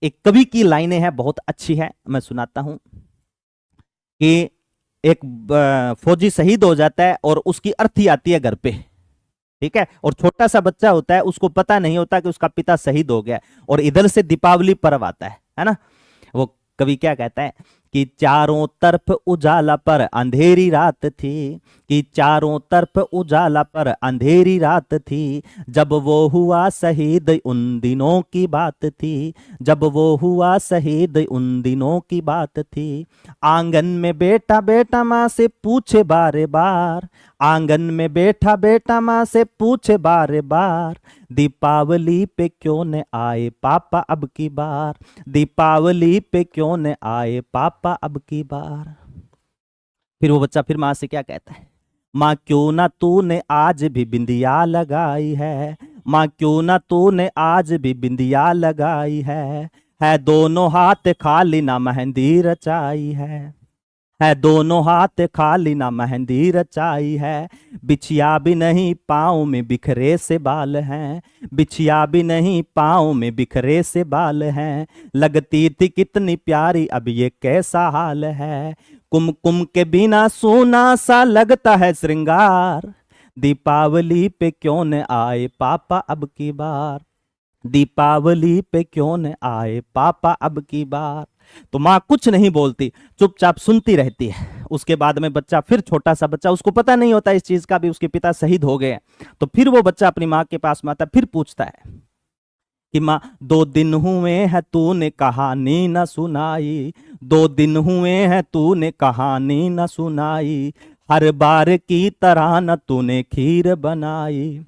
एक कवि की लाइनें हैं, बहुत अच्छी है, मैं सुनाता हूं कि एक फौजी शहीद हो जाता है और उसकी अर्थी आती है घर पे, ठीक है, और छोटा सा बच्चा होता है, उसको पता नहीं होता कि उसका पिता शहीद हो गया, और इधर से दीपावली पर्व आता है ना। वो कवि क्या कहता है कि चारों तरफ उजाला पर अंधेरी रात थी, कि चारों तरफ उजाला पर अंधेरी रात थी, जब वो हुआ शहीद उन दिनों की बात थी, जब वो हुआ शहीद उन दिनों की बात थी। आंगन में बेटा बेटा माँ से पूछे बारे बार, आंगन में बैठा बेटा माँ से पूछे बारे बार, दीपावली पे क्यों न आए पापा अब की बार, दीपावली पे क्यों न आए पापा अब की बार। फिर वो बच्चा फिर माँ से क्या कहता है, माँ क्यों ना तूने आज भी बिंदिया लगाई है, माँ क्यों ना तूने आज भी बिंदिया लगाई है दोनों हाथ खाली ना मेहंदी रचाई है दोनों हाथ खाली ना मेहंदी रचाई है, बिछिया भी नहीं पाँव में बिखरे से बाल हैं, बिछिया भी नहीं पाँव में बिखरे से बाल हैं, लगती थी कितनी प्यारी अब ये कैसा हाल है, कुमकुम के बिना सोना सा लगता है श्रृंगार, दीपावली पे क्यों न आए पापा अब की बार, दीपावली पे क्यों न आए पापा अब की बार। तो माँ कुछ नहीं बोलती, चुपचाप सुनती रहती है। उसके बाद में बच्चा, फिर छोटा सा बच्चा, उसको पता नहीं होता इस चीज का भी, उसके पिता शहीद हो गए, तो फिर वो बच्चा अपनी माँ के पास में आता, फिर पूछता है कि माँ 2 दिन हुए हैं तूने कहानी न सुनाई, 2 दिन हुए हैं तूने कहानी न सुनाई, हर बार की तरह न तूने खीर बनाई,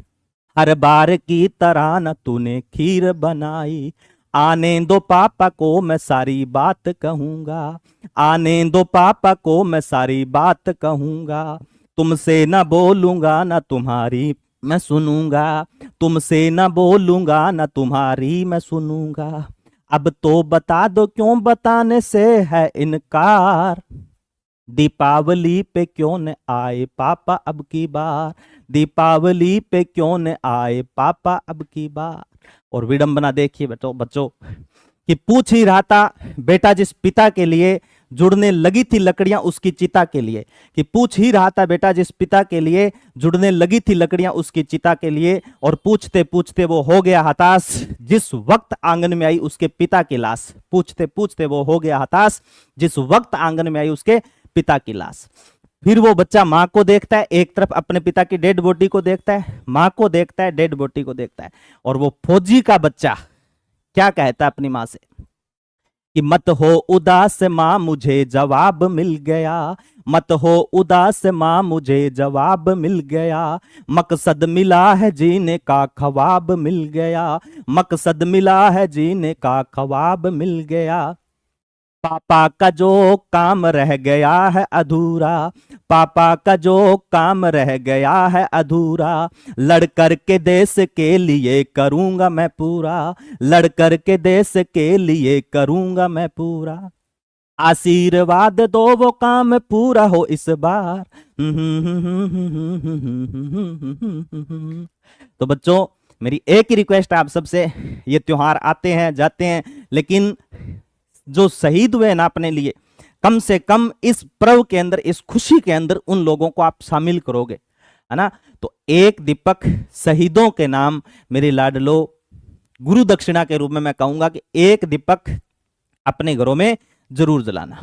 हर बार की तरह न तूने खीर बनाई, आने दो पापा को मैं सारी बात कहूंगा, आने दो पापा को मैं सारी बात कहूंगा, तुमसे न बोलूंगा न तुम्हारी मैं सुनूंगा, तुमसे न बोलूंगा न तुम्हारी मैं सुनूंगा, अब तो बता दो क्यों बताने से है इनकार, दीपावली पे क्यों न आए पापा अब की बार, दीपावली पे क्यों न आए पापा अब की बार। और विडंबना देखिए बच्चों कि पूछ ही रहा था बेटा जिस पिता के लिए जुड़ने लगी थी लकड़ियां उसकी चिता के लिए, कि पूछ ही रहा था बेटा जिस पिता के लिए जुड़ने लगी थी लकड़ियां उसकी चिता के लिए, और पूछते पूछते वो हो गया हताश जिस वक्त आंगन में आई उसके पिता की लाश, पूछते पूछते वो हो गया हताश जिस वक्त आंगन में आई उसके पिता की लाश। फिर वो बच्चा माँ को देखता है, एक तरफ अपने पिता की डेड बॉडी को देखता है, माँ को देखता है, डेड बॉडी को देखता है, और वो फौजी का बच्चा क्या कहता है अपनी माँ से कि मत हो उदास माँ मुझे जवाब मिल गया, मत हो उदास माँ मुझे जवाब मिल गया, मकसद मिला है जीने का ख्वाब मिल गया, मकसद मिला है जीने का ख्वाब मिल गया, पापा का जो काम रह गया है अधूरा, पापा का जो काम रह गया है अधूरा, लड़ कर के देश के लिए करूंगा मैं पूरा, लड़ कर के देश के लिए करूंगा मैं पूरा, आशीर्वाद दो वो काम पूरा हो इस बार। तो बच्चों मेरी एक ही रिक्वेस्ट है आप सबसे, ये त्योहार आते हैं जाते हैं, लेकिन जो शहीद हुए ना अपने लिए, कम से कम इस पर्व के अंदर, इस खुशी के अंदर उन लोगों को आप शामिल करोगे, है ना। तो एक दीपक शहीदों के नाम मेरे लाडलो गुरु दक्षिणा के रूप में मैं कहूंगा कि एक दीपक अपने घरों में जरूर जलाना।